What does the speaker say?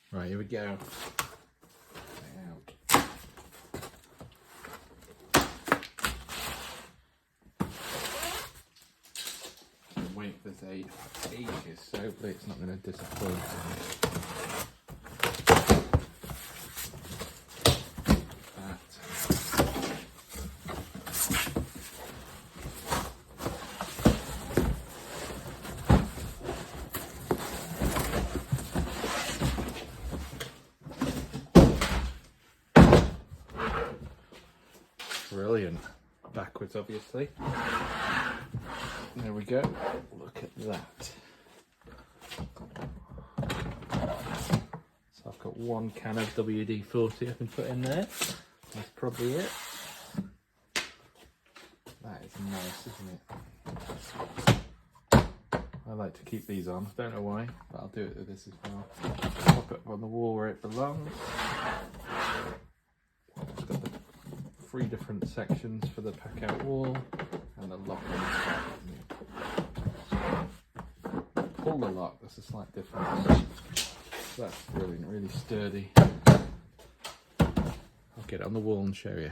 Right, here we go. Wait for this ages, so hopefully it's not going to disappoint. Brilliant. Backwards, obviously. There we go. Look at that. So I've got one can of WD-40 I can put in there. That's probably it. That is nice, isn't it? I like to keep these on. I don't know why, but I'll do it with this as well. Pop it on the wall where it belongs. It's got the 3 different sections for the pack-out wall and the lock on the side. Pull the lock, that's a slight difference. That's brilliant, really sturdy. I'll get it on the wall and show you.